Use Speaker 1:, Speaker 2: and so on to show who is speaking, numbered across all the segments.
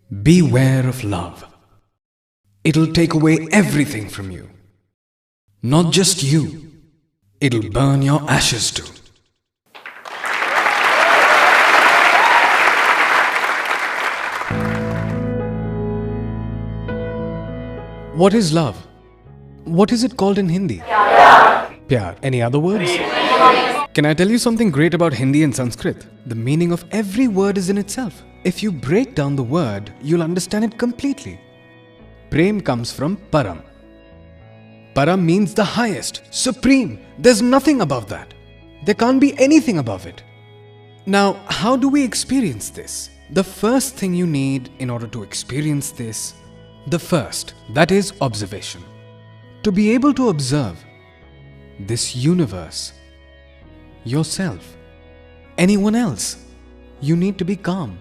Speaker 1: Beware of love. It'll take away everything from you. Not just you, it'll burn your ashes too. What is love? What is it called in Hindi? Pyar. Any other words? Can I tell you something great about Hindi and Sanskrit? The meaning of every word is in itself. If you break down the word, you'll understand it completely. Prem comes from Param. Param means the highest, supreme. There's nothing above that. There can't be anything above it. Now, how do we experience this? The first thing you need in order to experience this, that is observation. To be able to observe this universe, yourself, anyone else, you need to be calm,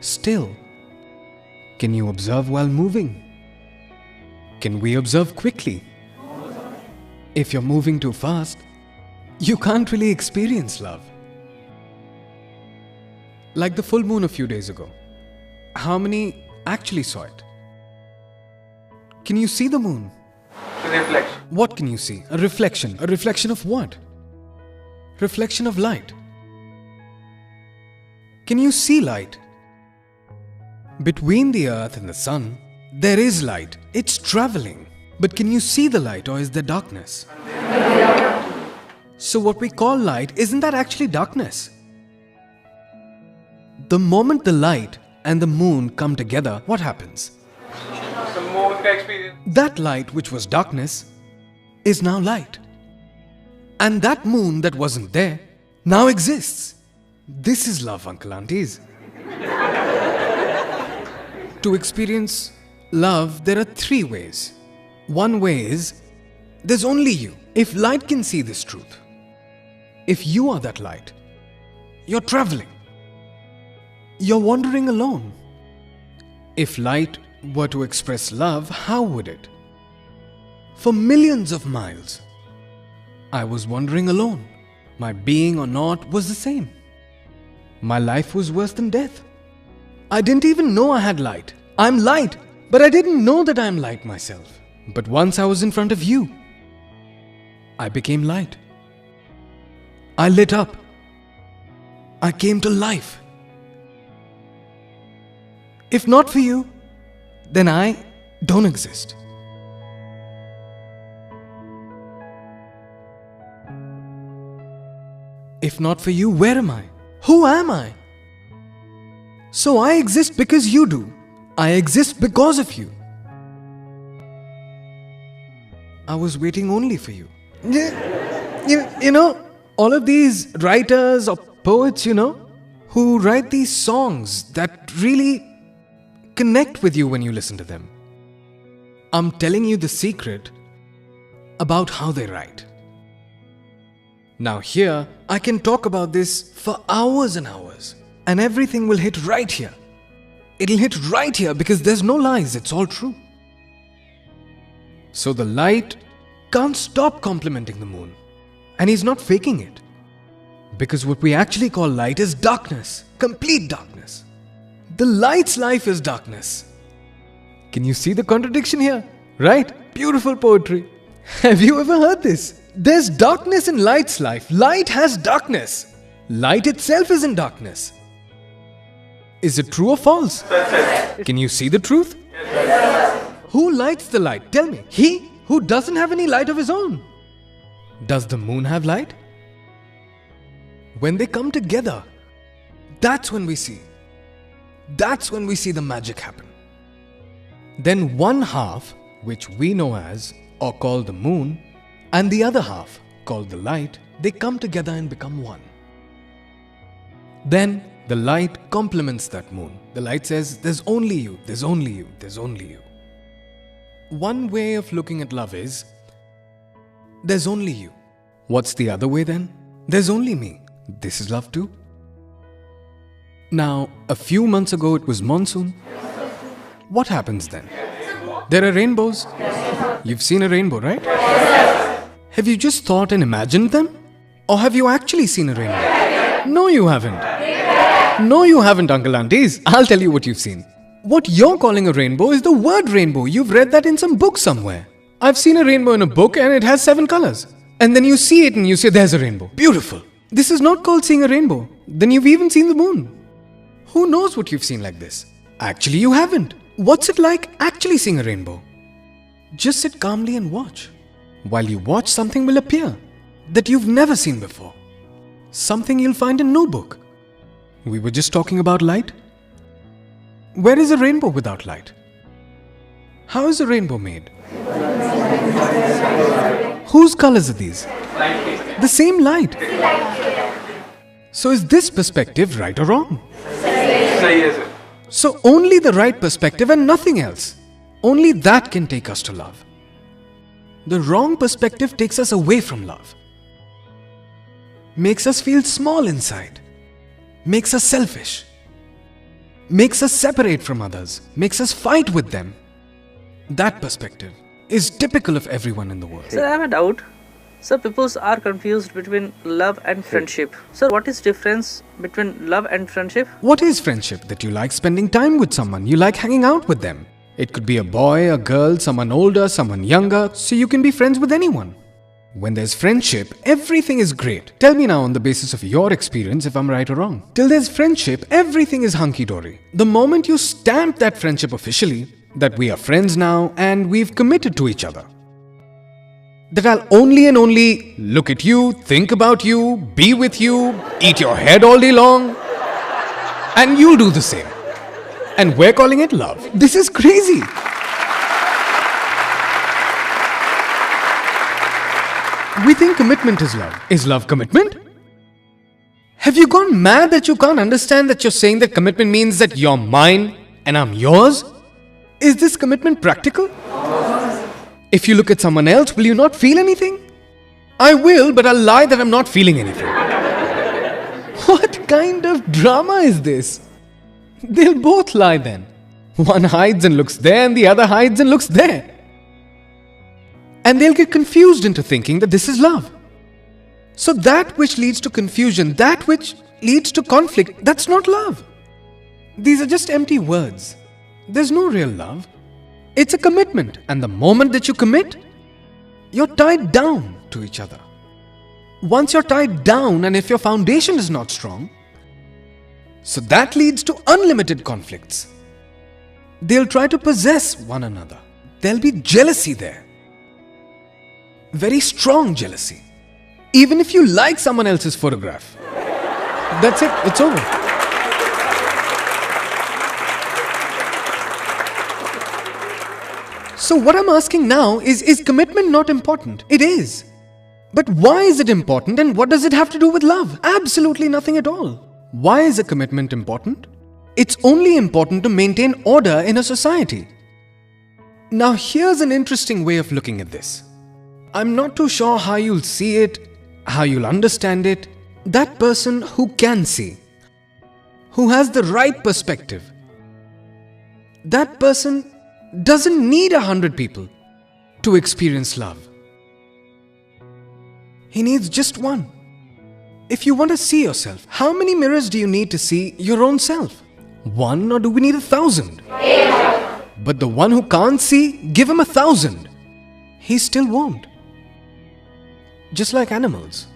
Speaker 1: still. Can you observe while moving? Can we observe quickly? If you're moving too fast, you can't really experience love. Like the full moon a few days ago. How many actually saw it? Can you see the moon?
Speaker 2: Reflection.
Speaker 1: What can you see? A reflection. A reflection of what? Reflection of light. Can you see light? Between the earth and the sun, there is light. It's traveling. But can you see the light, or is there darkness? So what we call light, isn't that actually darkness? The moment the light and the moon come together, what happens?
Speaker 2: The moon experience.
Speaker 1: That light which was darkness is now light. And that moon that wasn't there now exists. This is love, uncle, aunties. To experience love, there are three ways. One way is, there's only you. If light can see this truth, if you are that light, you're traveling. You're wandering alone. If light were to express love, how would it? For millions of miles, I was wandering alone. My being or not was the same. My life was worse than death. I didn't even know I had light. I'm light, but I didn't know that I'm light myself. But once I was in front of you, I became light. I lit up. I came to life. If not for you, then I don't exist. If not for you, where am I? Who am I? So I exist because you do. I exist because of you. I was waiting only for you. You know, all of these writers or poets, who write these songs that really connect with you when you listen to them. I'm telling you the secret about how they write. Now here, I can talk about this for hours and hours, and everything will hit right here. It'll hit right here because there's no lies, it's all true. So the light can't stop complimenting the moon, and he's not faking it. Because what we actually call light is darkness, complete darkness. The light's life is darkness. Can you see the contradiction here? Right? Beautiful poetry. Have you ever heard this? There's darkness in light's life. Light has darkness. Light itself is in darkness. Is it true or false? Can you see the truth? Who lights the light? Tell me. He who doesn't have any light of his own. Does the moon have light? When they come together, that's when we see. That's when we see the magic happen. Then one half, which we know as or call the moon, and the other half, called the light, they come together and become one. Then the light complements that moon. The light says, there's only you, there's only you, there's only you. One way of looking at love is, there's only you. What's the other way then? There's only me. This is love too. Now, a few months ago it was monsoon. What happens then? There are rainbows. You've seen a rainbow, right? Have you just thought and imagined them? Or have you actually seen a rainbow? No, you haven't. No, you haven't, uncle aunties. I'll tell you what you've seen. What you're calling a rainbow is the word rainbow. You've read that in some book somewhere. I've seen a rainbow in a book and it has 7 colors. And then you see it and you say, there's a rainbow. Beautiful. This is not called seeing a rainbow. Then you've even seen the moon. Who knows what you've seen like this? Actually, you haven't. What's it like actually seeing a rainbow? Just sit calmly and watch. While you watch, something will appear that you've never seen before. Something you'll find in no book. We were just talking about light. Where is a rainbow without light? How is a rainbow made? Whose colors are these? The same light. So is this perspective right or wrong? So only the right perspective and nothing else. Only that can take us to love. The wrong perspective takes us away from love. Makes us feel small inside. Makes us selfish. Makes us separate from others. Makes us fight with them. That perspective is typical of everyone in the world.
Speaker 3: Sir, I have a doubt. Sir, people are confused between love and friendship. Sir, what is difference between love and friendship?
Speaker 1: What is friendship? That you like spending time with someone. You like hanging out with them. It could be a boy, a girl, someone older, someone younger. So you can be friends with anyone. When there's friendship, everything is great. Tell me now on the basis of your experience if I'm right or wrong. Till there's friendship, everything is hunky-dory. The moment you stamp that friendship officially, that we are friends now and we've committed to each other, that I'll only and only look at you, think about you, be with you, eat your head all day long, and you'll do the same. And we're calling it love. This is crazy. We think commitment is love. Is love commitment? Have you gone mad that you can't understand that you're saying that commitment means that you're mine and I'm yours? Is this commitment practical? If you look at someone else, will you not feel anything? I will, but I'll lie that I'm not feeling anything. What kind of drama is this? They'll both lie then. One hides and looks there and the other hides and looks there. And they'll get confused into thinking that this is love. So that which leads to confusion, that which leads to conflict, that's not love. These are just empty words. There's no real love. It's a commitment. And the moment that you commit, you're tied down to each other. Once you're tied down, and if your foundation is not strong, so that leads to unlimited conflicts. They'll try to possess one another. There'll be jealousy there. Very strong jealousy. Even if you like someone else's photograph. That's it. It's over. So what I'm asking now is commitment not important? It is. But why is it important and what does it have to do with love? Absolutely nothing at all. Why is a commitment important? It's only important to maintain order in a society. Now here's an interesting way of looking at this. I'm not too sure how you'll see it, how you'll understand it. That person who can see, who has the right perspective, that person doesn't need 100 people to experience love. He needs just one. If you want to see yourself, how many mirrors do you need to see your own self? 1, or do we need 1,000? But the one who can't see, give him 1,000. He still won't. Just like animals.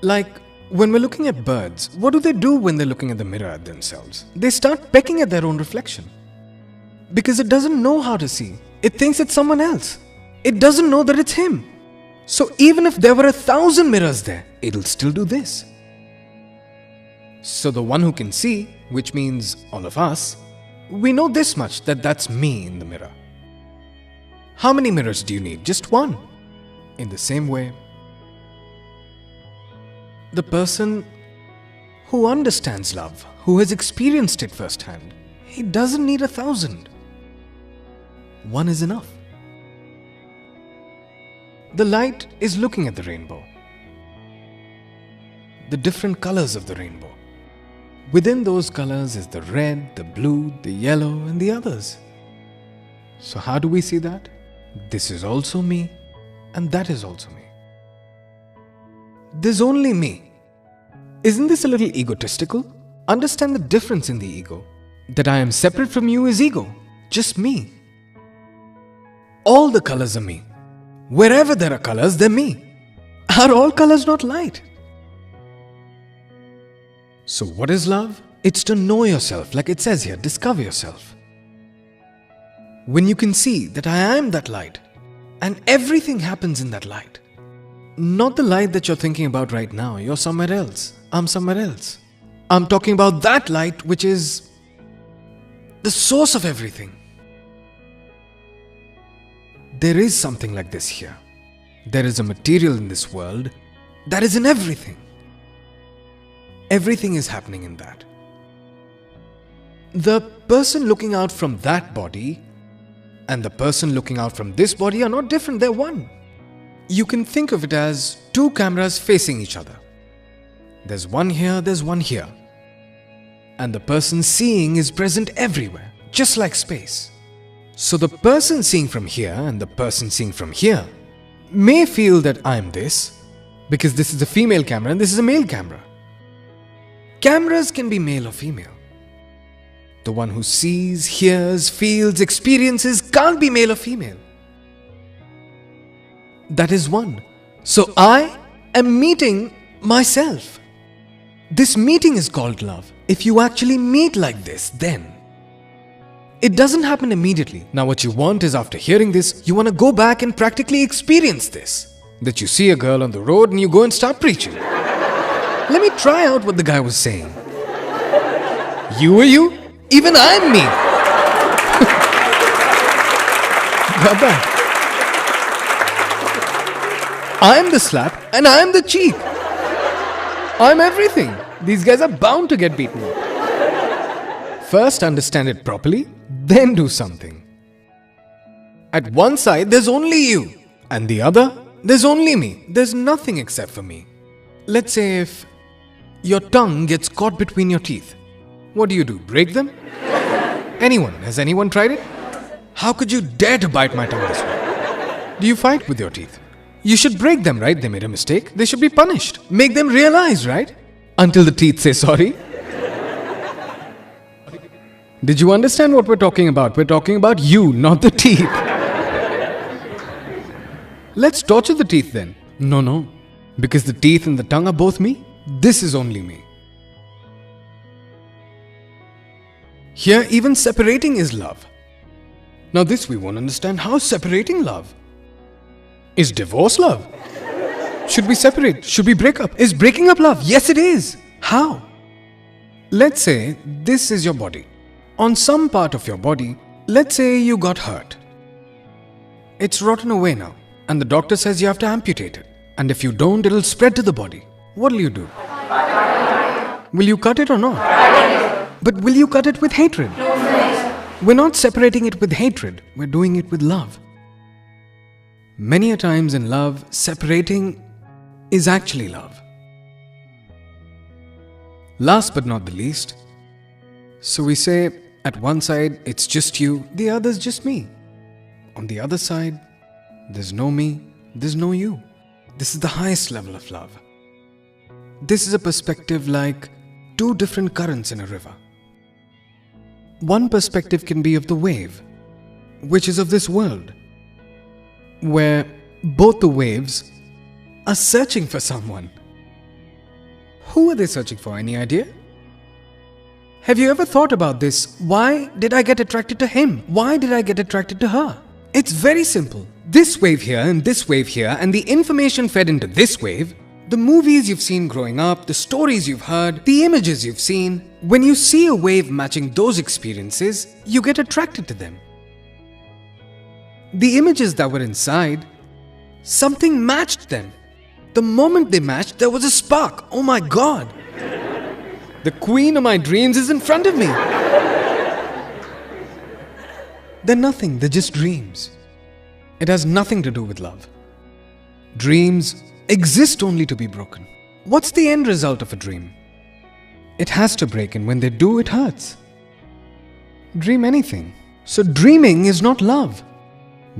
Speaker 1: Like when we're looking at birds, what do they do when they're looking at the mirror at themselves? They start pecking at their own reflection. Because it doesn't know how to see. It thinks it's someone else. It doesn't know that it's him. So even if there were 1,000 mirrors there, it'll still do this. So the one who can see, which means all of us, we know this much, that that's me in the mirror. How many mirrors do you need? Just one. In the same way, the person who understands love, who has experienced it firsthand, he doesn't need 1,000. One is enough. The light is looking at the rainbow. The different colors of the rainbow. Within those colors is the red, the blue, the yellow, and the others. So how do we see that? This is also me, and that is also me. There's only me. Isn't this a little egotistical? Understand the difference in the ego. that I am separate from you is ego. Just me. All the colors are me. Wherever there are colors, they're me. Are all colors not light? So what is love? It's to know yourself, like it says here, discover yourself. When you can see that I am that light, and everything happens in that light. Not the light that you're thinking about right now. You're somewhere else. I'm somewhere else. I'm talking about that light which is the source of everything. There is something like this here. There is a material in this world that is in everything. Everything is happening in that. The person looking out from that body and the person looking out from this body are not different, they're one. You can think of it as two cameras facing each other. There's one here, there's one here. And the person seeing is present everywhere, just like space. So the person seeing from here and the person seeing from here may feel that I'm this, because this is a female camera and this is a male camera. Cameras can be male or female. The one who sees, hears, feels, experiences can't be male or female. That is one. So I am meeting myself. This meeting is called love. If you actually meet like this, then it doesn't happen immediately. Now what you want is, after hearing this, you want to go back and practically experience this. That you see a girl on the road and you go and start preaching. Let me try out what the guy was saying. You are you? Even I'm me. Got that? I'm the slap and I'm the cheek. I'm everything. These guys are bound to get beaten up. First understand it properly, then do something. At one side there's only you, and the other there's only me. There's nothing except for me. Let's say if your tongue gets caught between your teeth, what do? Break them? Anyone? Has anyone tried it? How could you dare to bite my tongue this way? Do you fight with your teeth? You should break them, right? They made a mistake. They should be punished. Make them realize, right? Until the teeth say sorry. Did you understand what we're talking about? We're talking about you, not the teeth. Let's torture the teeth then. No. Because the teeth and the tongue are both me. This is only me. Here, even separating is love. Now this we won't understand. How separating love? Is divorce love? Should we separate? Should we break up? Is breaking up love? Yes, it is. How? Let's say this is your body. On some part of your body, let's say you got hurt. It's rotten away now, and the doctor says you have to amputate it. And if you don't, it'll spread to the body. What'll you do? Will you cut it or not? But will you cut it with hatred? We're not separating it with hatred, we're doing it with love. Many a times in love, separating is actually love. Last but not the least, so we say at one side it's just you, the other's just me. On the other side, there's no me, there's no you. This is the highest level of love. This is a perspective like two different currents in a river. One perspective can be of the wave, which is of this world, where both the waves are searching for someone. Who are they searching for? Any idea? Have you ever thought about this? Why did I get attracted to him? Why did I get attracted to her? It's very simple. This wave here and this wave here, and the information fed into this wave, the movies you've seen growing up, the stories you've heard, the images you've seen, when you see a wave matching those experiences, you get attracted to them. The images that were inside, something matched them. The moment they matched, there was a spark. Oh my God! The queen of my dreams is in front of me. They're nothing, they're just dreams. It has nothing to do with love. Dreams exist only to be broken. What's the end result of a dream? It has to break, and when they do, it hurts. Dream anything. So dreaming is not love.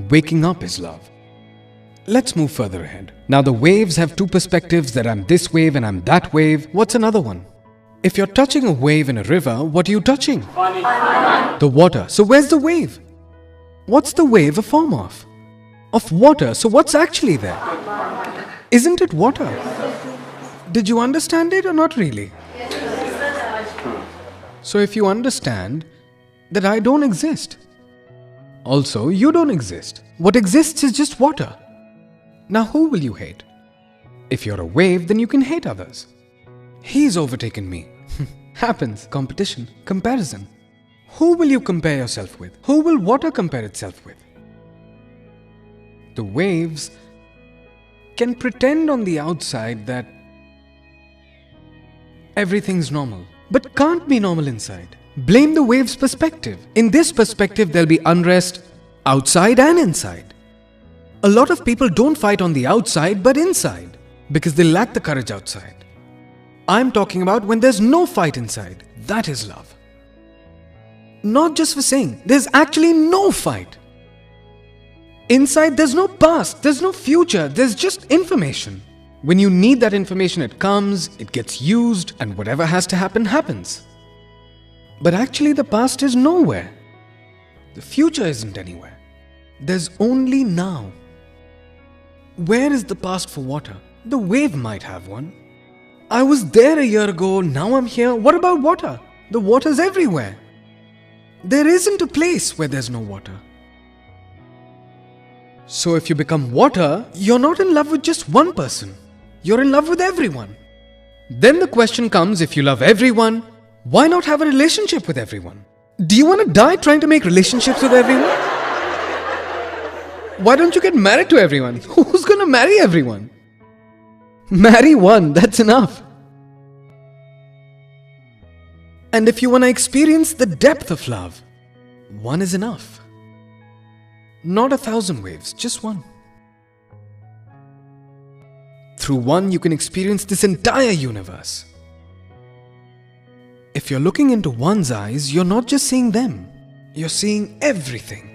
Speaker 1: Waking up is love. Let's move further ahead. Now the waves have two perspectives, that I'm this wave and I'm that wave. What's another one? If you're touching a wave in a river, what are you touching? The water. So where's the wave? What's the wave a form of? Of water. So what's actually there? Isn't it water? Did you understand it or not really? So if you understand that I don't exist, also you don't exist. What exists is just water. Now who will you hate? If you're a wave, then you can hate others. He's overtaken me. Happens. Competition. Comparison. Who will you compare yourself with? Who will water compare itself with? The waves can pretend on the outside that everything's normal, but can't be normal inside. Blame the wave's perspective. In this perspective, there'll be unrest outside and inside. A lot of people don't fight on the outside but inside because they lack the courage outside. I'm talking about when there's no fight inside. That is love. Not just for saying, there's actually no fight. Inside, there's no past, there's no future, there's just information. When you need that information, it comes, it gets used, and whatever has to happen, happens. But actually, the past is nowhere. The future isn't anywhere. There's only now. Where is the past for water? The wave might have one. I was there a year ago, now I'm here. What about water? The water's everywhere. There isn't a place where there's no water. So if you become water, you're not in love with just one person. You're in love with everyone. Then the question comes, if you love everyone, why not have a relationship with everyone? Do you want to die trying to make relationships with everyone? Why don't you get married to everyone? Who's going to marry everyone? Marry one, that's enough. And if you want to experience the depth of love, one is enough. Not 1,000 waves, just one. Through one, you can experience this entire universe. If you're looking into one's eyes, you're not just seeing them, you're seeing everything.